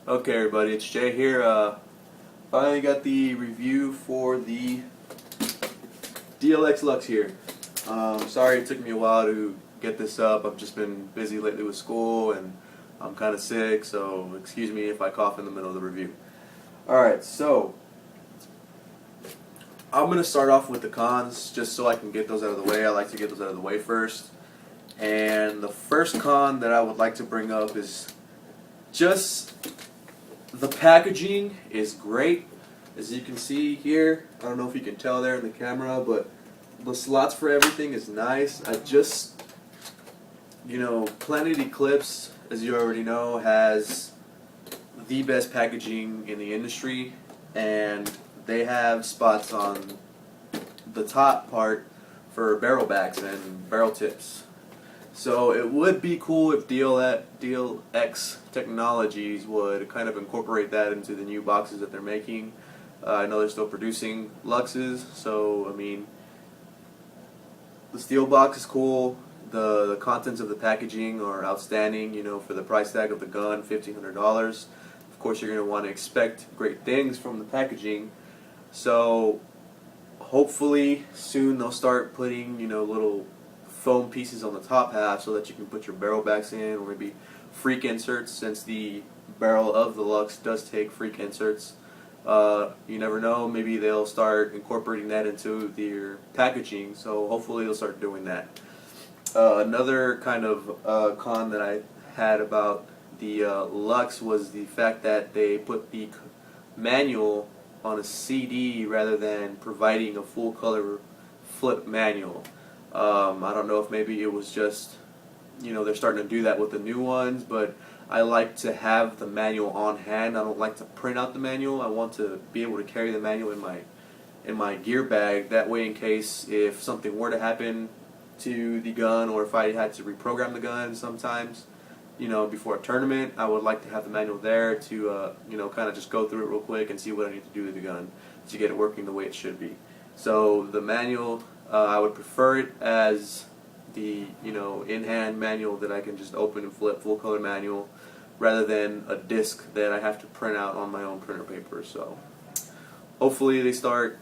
Okay, everybody, it's Jay here. Finally got the review for the DLX Luxe here. Sorry it took me a while to get this up. I've just been busy lately with school and I'm kind of sick, so excuse me if I cough in the middle of the review. Alright, so I'm going to start off with the cons just so I can get those out of the way. I like to get those out of the way first. And the first con that I would like to bring up is just the packaging is great. As you can see here, I don't know if you can tell there in the camera, but the slots for everything is nice. Planet Eclipse, as you already know, has the best packaging in the industry, and they have spots on the top part for barrel backs and barrel tips. So it would be cool if DLX Technologies would kind of incorporate that into the new boxes that they're making. I know they're still producing Luxes, so I mean, the steel box is cool. The contents of the packaging are outstanding. You know, for the price tag of the gun, $1,500. Of course, you're going to want to expect great things from the packaging. So hopefully soon they'll start putting little foam pieces on the top half so that you can put your barrel backs in, or maybe freak inserts, since the barrel of the Luxe does take freak inserts. You never know, maybe they'll start incorporating that into their packaging, so hopefully they'll start doing that. Another kind of con that I had about the Luxe was the fact that they put the manual on a CD rather than providing a full color flip manual. I don't know if maybe it was just, they're starting to do that with the new ones, but I like to have the manual on hand. I don't like to print out the manual. I want to be able to carry the manual in my gear bag. That way, in case if something were to happen to the gun, or if I had to reprogram the gun sometimes, before a tournament, I would like to have the manual there to, kind of just go through it real quick and see what I need to do to the gun to get it working the way it should be. So the manual, I would prefer it as the in-hand manual that I can just open and flip, full color manual, rather than a disc that I have to print out on my own printer paper. So hopefully they start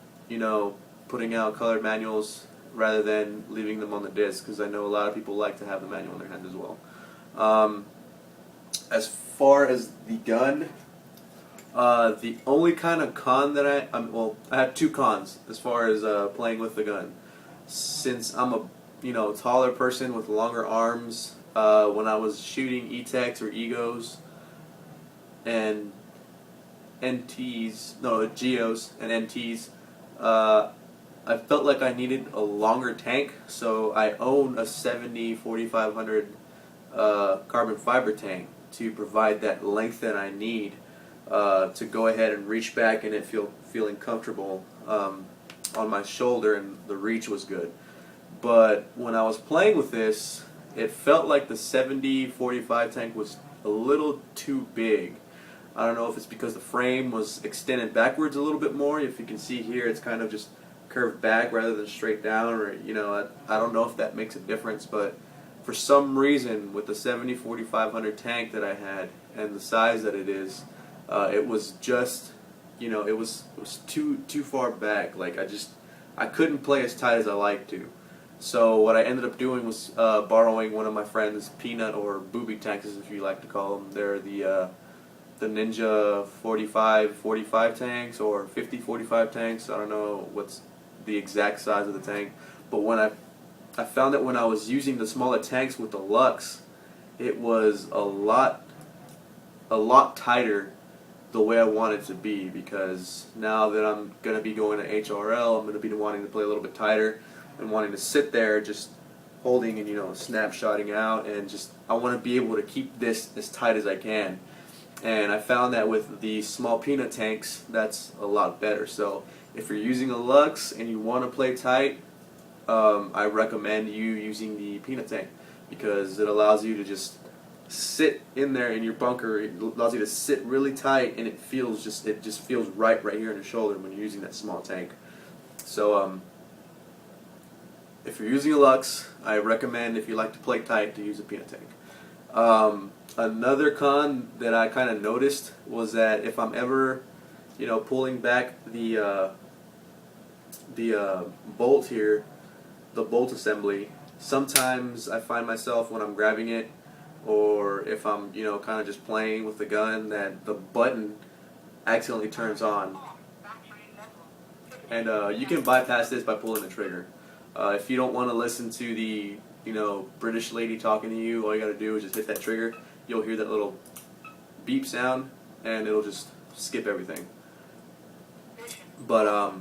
putting out colored manuals rather than leaving them on the disc, because I know a lot of people like to have the manual in their hand as well. As far as the gun, the only kind of con that I have two cons as far as playing with the gun. Since I'm a taller person with longer arms, when I was shooting E-Techs or Egos and Geos and NTs, I felt like I needed a longer tank, so I own a 70-4500 carbon fiber tank to provide that length that I need to go ahead and reach back and it feeling comfortable on my shoulder, and the reach was good. But when I was playing with this, it felt like the 70-45 tank was a little too big. I don't know if it's because the frame was extended backwards a little bit more. If you can see here, it's kind of just curved back rather than straight down, or I don't know if that makes a difference, but for some reason with the 70-4500 tank that I had and the size that it is, it was just it was too far back. Like I couldn't play as tight as I like to. So what I ended up doing was borrowing one of my friend's peanut or booby tanks, if you like to call them. They're the Ninja 45 tanks or 50-45 tanks. I don't know what's the exact size of the tank, but when I found that when I was using the smaller tanks with the Luxe, it was a lot tighter the way I want it to be, because now that I'm going to be going to HRL, I'm going to be wanting to play a little bit tighter and wanting to sit there just holding and snapshotting out, and just I want to be able to keep this as tight as I can. And I found that with the small peanut tanks, that's a lot better. So if you're using a Luxe and you want to play tight, I recommend you using the peanut tank, because it allows you to just sit in there in your bunker. It allows you to sit really tight, and it just feels right here in the shoulder when you're using that small tank. So if you're using a Luxe, I recommend, if you like to play tight, to use a peanut tank. Another con that I kind of noticed was that if I'm ever, pulling back the bolt here, the bolt assembly, sometimes I find myself when I'm grabbing it, or if I'm, kind of just playing with the gun, that the button accidentally turns on. And you can bypass this by pulling the trigger. If you don't want to listen to the, British lady talking to you, all you got to do is just hit that trigger. You'll hear that little beep sound, and it'll just skip everything. But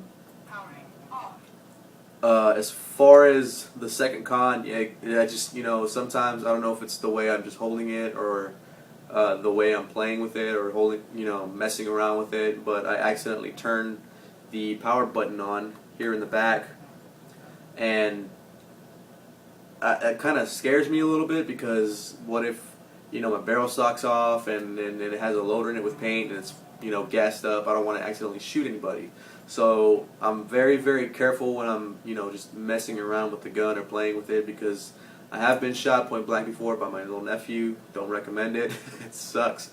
as far as the second con, I just, sometimes I don't know if it's the way I'm just holding it, or the way I'm playing with it, or holding, messing around with it, but I accidentally turned the power button on here in the back, and it kind of scares me a little bit, because what if, my barrel stocks off and it has a loader in it with paint and it's, gassed up. I don't want to accidentally shoot anybody. So I'm very, very careful when I'm, just messing around with the gun or playing with it, because I have been shot point blank before by my little nephew. Don't recommend it. It sucks.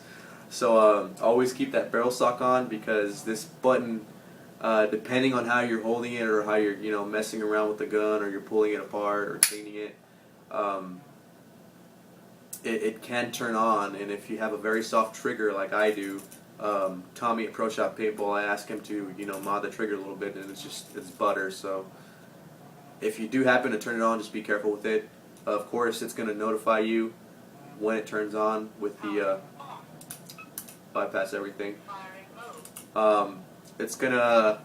So always keep that barrel stock on, because this button, depending on how you're holding it, or how you're, messing around with the gun, or you're pulling it apart or cleaning it, it can turn on. And if you have a very soft trigger like I do, Tommy at Pro Shop Paintball, I asked him to, mod the trigger a little bit, and it's butter. So if you do happen to turn it on, just be careful with it. Of course, it's going to notify you when it turns on with the bypass everything. It's gonna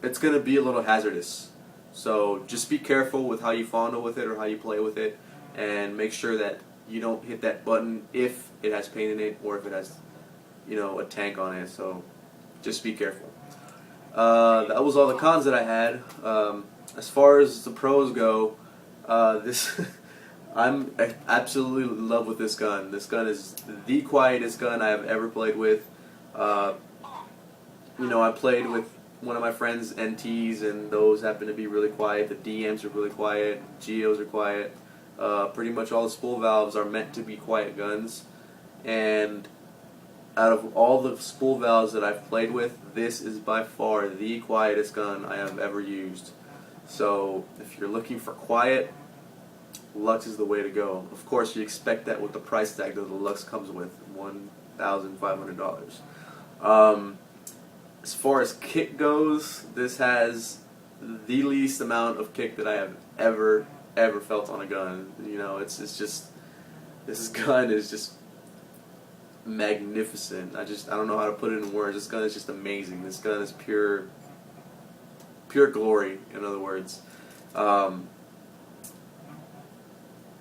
be a little hazardous. So just be careful with how you fondle with it or how you play with it, and make sure that you don't hit that button if it has paint in it, or if it has, a tank on it. So just be careful. That was all the cons that I had. As far as the pros go, I'm absolutely in love with this gun. This gun is the quietest gun I have ever played with. I played with one of my friend's NTs, and those happen to be really quiet. The DMs are really quiet. Geos are quiet. Pretty much all the spool valves are meant to be quiet guns. And out of all the spool valves that I've played with, this is by far the quietest gun I have ever used. So if you're looking for quiet, Luxe is the way to go. Of course, you expect that with the price tag that the Luxe comes with, $1,500. As far as kick goes, this has the least amount of kick that I have ever felt on a gun. It's just, this gun is just magnificent. I don't know how to put it in words. This gun is just amazing. This gun is pure glory, in other words.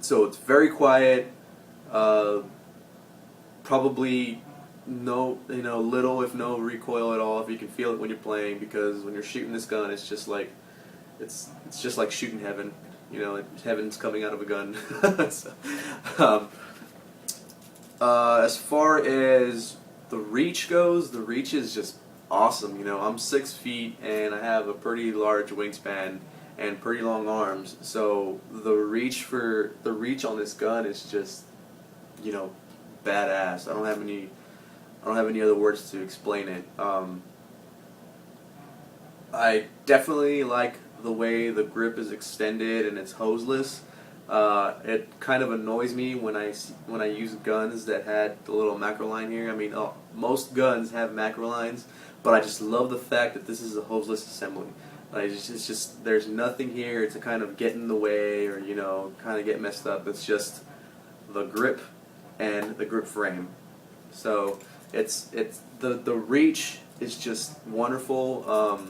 So it's very quiet. Probably little if no recoil at all, if you can feel it when you're playing, because when you're shooting this gun, it's just like shooting heaven. Heaven's coming out of a gun. So, as far as the reach goes, the reach is just awesome. I'm 6 feet and I have a pretty large wingspan and pretty long arms, so the reach on this gun is just, badass. I don't have any other words to explain it. I definitely like the way the grip is extended and it's hoseless. It kind of annoys me when I use guns that had the little macro line here. I mean, most guns have macro lines, but I just love the fact that this is a hoseless assembly. Like, it's just there's nothing here to kind of get in the way, or kind of get messed up. It's just the grip and the grip frame. So it's the reach is just wonderful.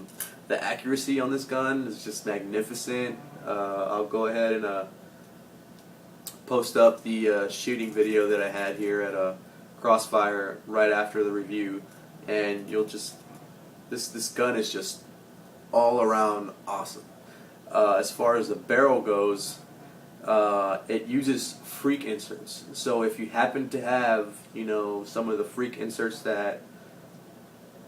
The accuracy on this gun is just magnificent. I'll go ahead and post up the shooting video that I had here at Crossfire right after the review, and you'll just this gun is just all around awesome. As far as the barrel goes, it uses freak inserts. So if you happen to have some of the freak inserts that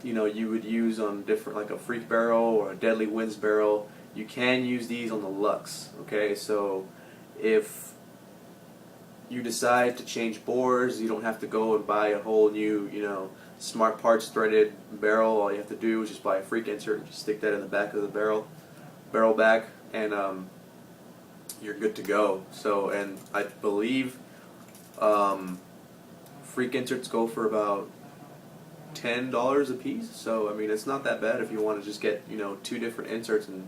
you would use on different, like a freak barrel or a Deadly Winds barrel, you can use these on the Luxe. Okay, so if you decide to change bores, you don't have to go and buy a whole new, smart parts threaded barrel. All you have to do is just buy a freak insert and just stick that in the back of the barrel back, and you're good to go. So, and I believe freak inserts go for about $10 a piece. So, I mean, it's not that bad if you want to just get, 2 different inserts and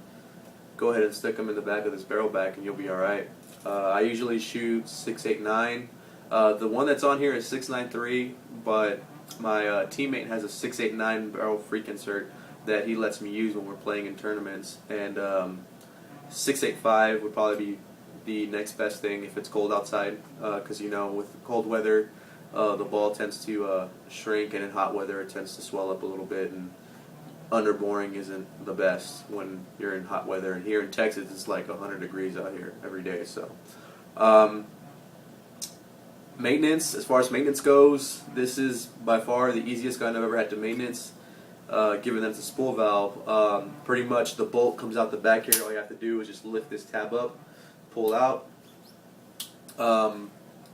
go ahead and stick them in the back of this barrel back, and you'll be all right. I usually shoot 6.89. The one that's on here is 6.93, but my teammate has a 6.89 barrel freak insert that he lets me use when we're playing in tournaments, and 6.85 would probably be the next best thing if it's cold outside, because with cold weather the ball tends to shrink, and in hot weather it tends to swell up a little bit, and underboring isn't the best when you're in hot weather. And here in Texas it's like 100 degrees out here every day. So maintenance, as far as maintenance goes, this is by far the easiest gun I've ever had to maintenance, given that it's a spool valve. Pretty much the bolt comes out the back here. All you have to do is just lift this tab up, pull out.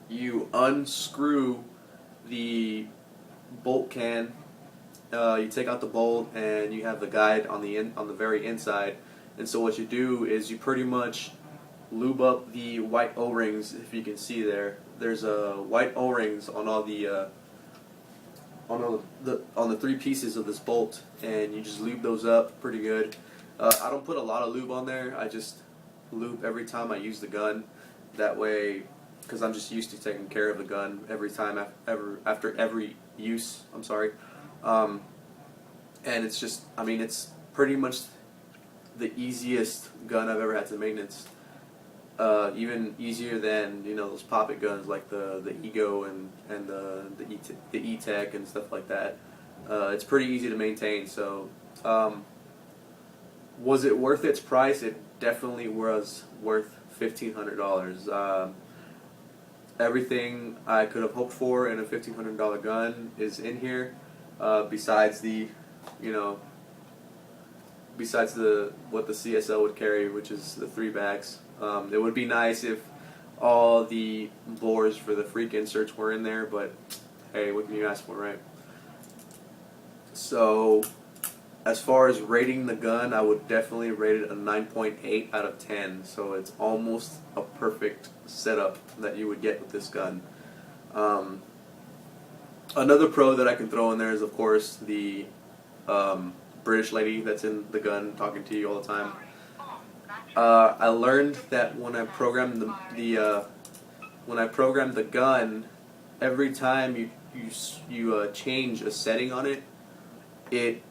You unscrew the bolt can, you take out the bolt, and you have the guide on the very inside. And so what you do is you pretty much lube up the white O-rings. If you can see there's white O-rings on all the on the 3 pieces of this bolt, and you just lube those up pretty good. I don't put a lot of lube on there. I just lube every time I use the gun. That way, because I'm just used to taking care of the gun every time after every use. I'm sorry. And it's just, I mean, it's pretty much the easiest gun I've ever had to maintenance. Even easier than those pop-it guns like the Ego and the E-Tech and stuff like that. It's pretty easy to maintain. So, was it worth its price? It definitely was worth $1,500. Everything I could have hoped for in a $1,500 gun is in here. Besides what the CSL would carry, which is the 3 backs. It would be nice if all the bores for the freak inserts were in there, but hey, what can you ask for, right? So, as far as rating the gun, I would definitely rate it a 9.8 out of 10. So it's almost a perfect setup that you would get with this gun. Another pro that I can throw in there is, of course, the British lady that's in the gun talking to you all the time. I learned that when I programmed the gun, every time you change a setting on it, it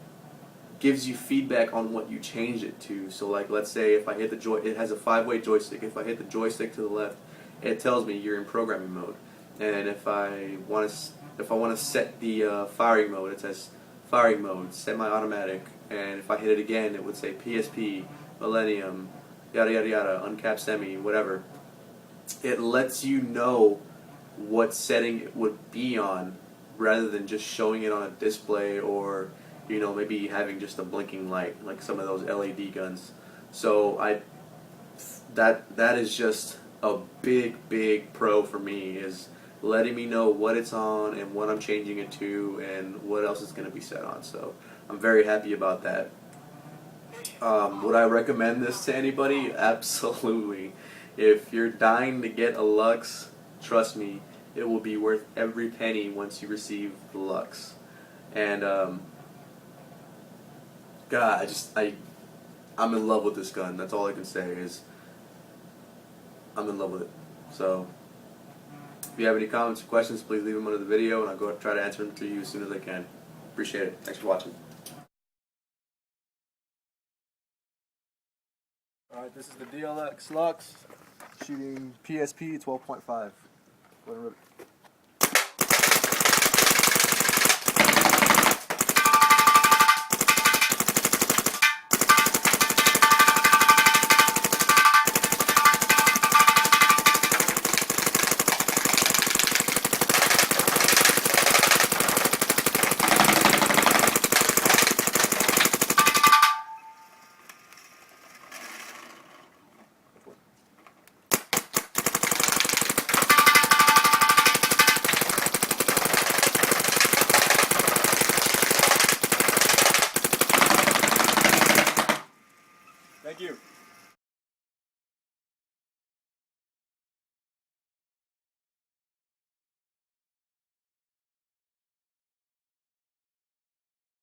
gives you feedback on what you change it to. So, like, let's say if I hit it has a 5-way joystick. If I hit the joystick to the left, it tells me you're in programming mode. And if I want to set the firing mode, it says firing mode, semi-automatic. And if I hit it again, it would say PSP, Millennium, yada yada yada, uncapped semi, whatever. It lets you know what setting it would be on, rather than just showing it on a display, or maybe having just a blinking light like some of those LED guns. So that is just a big pro for me, is letting me know what it's on and what I'm changing it to and what else is going to be set on. So I'm very happy about that. Would I recommend this to anybody? Absolutely. If you're dying to get a Luxe, trust me, it will be worth every penny once you receive the Luxe. And God, I'm in love with this gun. That's all I can say is I'm in love with it. So if you have any comments or questions, please leave them under the video, and I'll go try to answer them to you as soon as I can. Appreciate it. Thanks for watching. Alright, this is the DLX Luxe, shooting PSP 12.5. Thank you.